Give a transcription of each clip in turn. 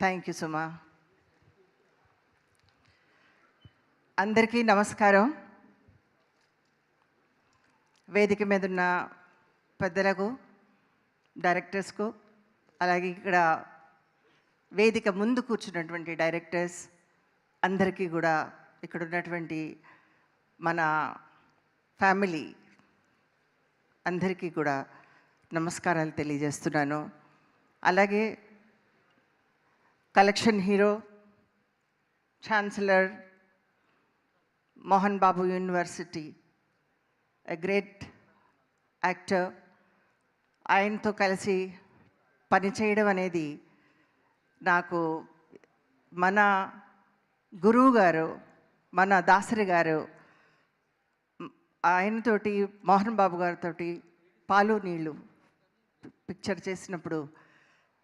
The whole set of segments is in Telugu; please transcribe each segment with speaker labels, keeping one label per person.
Speaker 1: థ్యాంక్ యూ సుమా. అందరికీ నమస్కారం. వేదిక మీద ఉన్న పెద్దలకు, డైరెక్టర్స్కు, అలాగే ఇక్కడ వేదిక ముందు కూర్చున్నటువంటి డైరెక్టర్స్ అందరికీ కూడా, ఇక్కడ ఉన్నటువంటి మన ఫ్యామిలీ అందరికీ కూడా నమస్కారాలు తెలియజేస్తున్నాను. అలాగే collection hero, chancellor, Mohan Babu university, a great actor, ఆయనతో కలిసి పనిచేయడం అనేది నాకు మన గురువు గారు, మన దాసరి గారు, ఆయనతోటి మోహన్ బాబు గారితో పాలు నీళ్ళు పిక్చర్ చేసినప్పుడు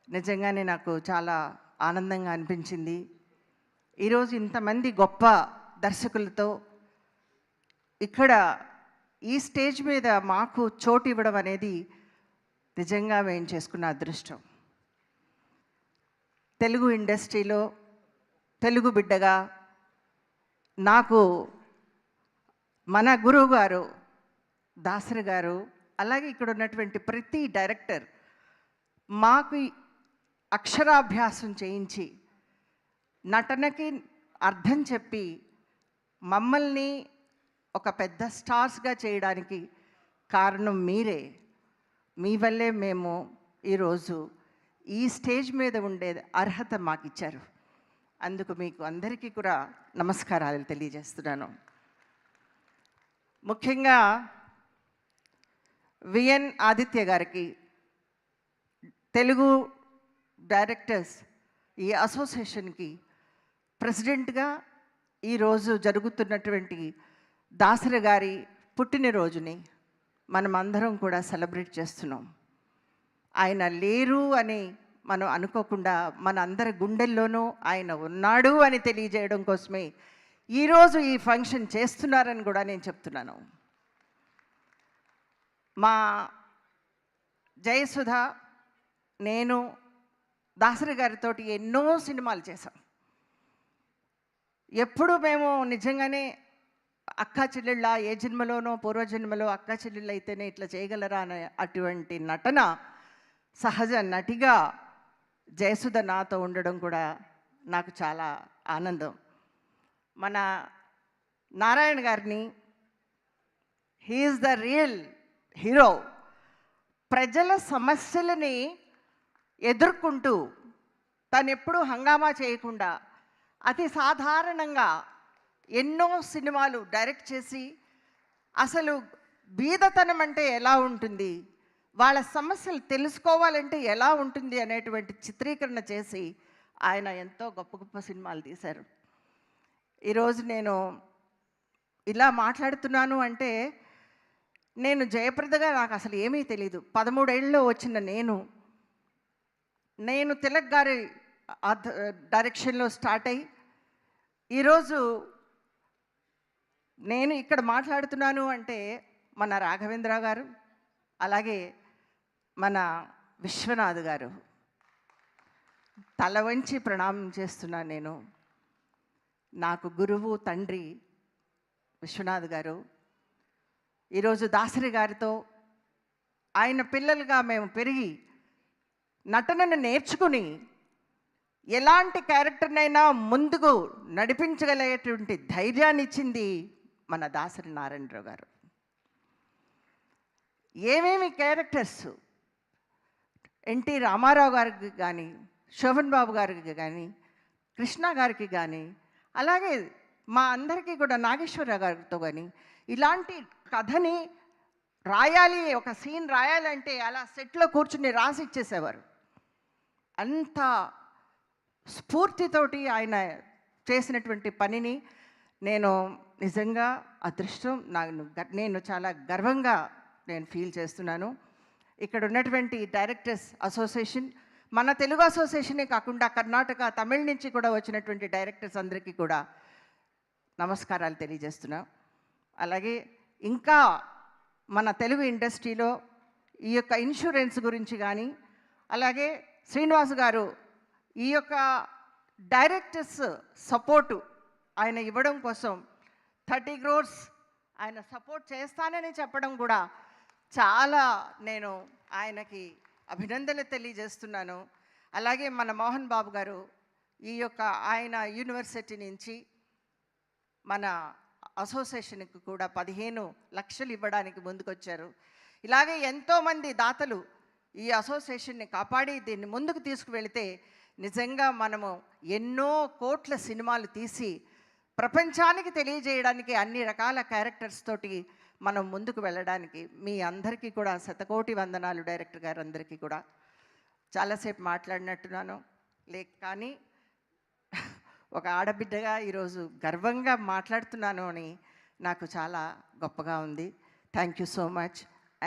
Speaker 1: నిజంగానే నాకు చాలా ఆనందంగా అనిపించింది. ఈరోజు ఇంతమంది గొప్ప దర్శకులతో ఇక్కడ ఈ స్టేజ్ మీద మాకు చోటు ఇవ్వడం అనేది నిజంగా మేము చేసుకున్న అదృష్టం. తెలుగు ఇండస్ట్రీలో తెలుగు బిడ్డగా నాకు మన గురువు గారు దాసరి గారు, అలాగే ఇక్కడ ఉన్నటువంటి ప్రతి డైరెక్టర్ మాకు అక్షరాభ్యాసం చేయించి నటనకి అర్థం చెప్పి మమ్మల్ని ఒక పెద్ద స్టార్స్గా చేయడానికి కారణం మీరే. మీ వల్లే మేము ఈరోజు ఈ స్టేజ్ మీద ఉండే అర్హత మాకు ఇచ్చారు. అందుకు మీకు అందరికీ కూడా నమస్కారాలు తెలియజేస్తున్నాను. ముఖ్యంగా విఎన్ ఆదిత్య గారికి, తెలుగు డైరెక్టర్స్ ఈ అసోసియేషన్కి ప్రెసిడెంట్గా ఈరోజు జరుగుతున్నటువంటి దాసరి గారి పుట్టినరోజుని మనమందరం కూడా సెలబ్రేట్ చేస్తున్నాం. ఆయన లేరు అని మనం అనుకోకుండా మన అందరి గుండెల్లోనూ ఆయన ఉన్నాడు అని తెలియజేయడం కోసమే ఈరోజు ఈ ఫంక్షన్ చేస్తున్నారని కూడా నేను చెప్తున్నాను. మా జయసుధ, నేను దాసరి గారితో ఎన్నో సినిమాలు చేశాం. ఎప్పుడు మేము నిజంగానే అక్కా చెల్లెళ్ళ, ఏ జన్మలోనో పూర్వజన్మలో అక్కా చెల్లెళ్ళు అయితేనే ఇట్లా చేయగలరా అనే అటువంటి నటన, సహజ నటిగా జయసుధ నాతో ఉండడం కూడా నాకు చాలా ఆనందం. మన నారాయణ గారిని, హీఈస్ ద రియల్ హీరో. ప్రజల సమస్యలని ఎదుర్కొంటూ తను ఎప్పుడూ హంగామా చేయకుండా అతి సాధారణంగా ఎన్నో సినిమాలు డైరెక్ట్ చేసి అసలు బీదతనం అంటే ఎలా ఉంటుంది, వాళ్ళ సమస్యలు తెలుసుకోవాలంటే ఎలా ఉంటుంది అనేటువంటి చిత్రీకరణ చేసి ఆయన ఎంతో గొప్ప గొప్ప సినిమాలు తీశారు. ఈరోజు నేను ఇలా మాట్లాడుతున్నాను అంటే నేను జయప్రదగా నాకు అసలు ఏమీ తెలీదు. 13 ఏళ్ళలో వచ్చిన నేను తిలక్ గారి డైరెక్షన్లో స్టార్ట్ అయ్యి ఈరోజు నేను ఇక్కడ మాట్లాడుతున్నాను అంటే మన రాఘవేంద్ర గారు, అలాగే మన విశ్వనాథ్ గారు తల వంచి ప్రణామం చేస్తున్నాను. నేను నాకు గురువు, తండ్రి విశ్వనాథ్ గారు. ఈరోజు దాసరి గారితో ఆయన పిల్లలుగా మేము పెరిగి నటనను నేర్చుకుని ఎలాంటి క్యారెక్టర్నైనా ముందుకు నడిపించగలిగేటువంటి ధైర్యాన్ని ఇచ్చింది మన దాసరి నారాయణరావు గారు. ఏమేమి క్యారెక్టర్స్ ఎన్టీ రామారావు గారికి కానీ, శోభన్ బాబు గారికి కానీ, కృష్ణ గారికి కానీ, అలాగే మా అందరికీ కూడా నాగేశ్వరరావు గారితో కానీ ఇలాంటి కథని రాయాలి, ఒక సీన్ రాయాలంటే అలా సెట్లో కూర్చుని రాసి ఇచ్చేసేవారు. అంత స్ఫూర్తితోటి ఆయన చేసినటువంటి పనిని నేను నిజంగా అదృష్టం, నేను చాలా గర్వంగా నేను ఫీల్ చేస్తున్నాను. ఇక్కడ ఉన్నటువంటి డైరెక్టర్స్ అసోసియేషన్, మన తెలుగు అసోసియేషనే కాకుండా కర్ణాటక, తమిళ నుంచి కూడా వచ్చినటువంటి డైరెక్టర్స్ అందరికీ కూడా నమస్కారాలు తెలియజేస్తున్నా. అలాగే ఇంకా మన తెలుగు ఇండస్ట్రీలో ఈ యొక్క ఇన్సూరెన్స్ గురించి కానీ, అలాగే శ్రీనివాస్ గారు ఈ యొక్క డైరెక్టర్స్ సపోర్టు ఆయన ఇవ్వడం కోసం 30 crores ఆయన సపోర్ట్ చేస్తానని చెప్పడం కూడా చాలా నేను ఆయనకి అభినందనలు తెలియజేస్తున్నాను. అలాగే మన మోహన్ బాబు గారు ఈ యొక్క ఆయన యూనివర్సిటీ నుంచి మన అసోసియేషన్కి కూడా 15 లక్షలు ఇవ్వడానికి ముందుకొచ్చారు. ఇలాగే ఎంతోమంది దాతలు ఈ అసోసియేషన్ని కాపాడి దీన్ని ముందుకు తీసుకువెళితే నిజంగా మనము ఎన్నో కోట్ల సినిమాలు తీసి ప్రపంచానికి తెలియజేయడానికి అన్ని రకాల క్యారెక్టర్స్ తోటి మనం ముందుకు వెళ్ళడానికి మీ అందరికీ కూడా శతకోటి వందనాలు. డైరెక్టర్ గారు అందరికీ కూడా చాలాసేపు మాట్లాడినట్టున్నాను కానీ ఒక ఆడబిడ్డగా ఈరోజు గర్వంగా మాట్లాడుతున్నాను అని నాకు చాలా గొప్పగా ఉంది. Thank you so much.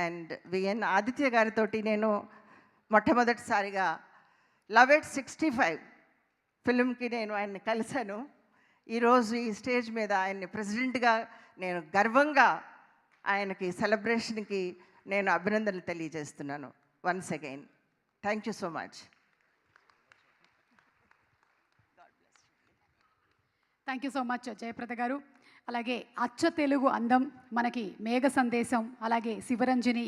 Speaker 1: And VN Aditya గారితో నేను మొట్టమొదటిసారిగా లవ్ ఎట్ 65 ఫిల్మ్కి నేను ఆయన్ని కలిశాను. ఈరోజు ఈ స్టేజ్ మీద ఆయన్ని ప్రెసిడెంట్గా నేను గర్వంగా ఆయనకి సెలబ్రేషన్కి నేను అభినందనలు తెలియజేస్తున్నాను. Once again thank you so much.
Speaker 2: Thank you so much Jayaprada గారు. అలాగే అచ్చ తెలుగు అందం, మనకి మేఘ సందేశం, అలాగే శివరంజని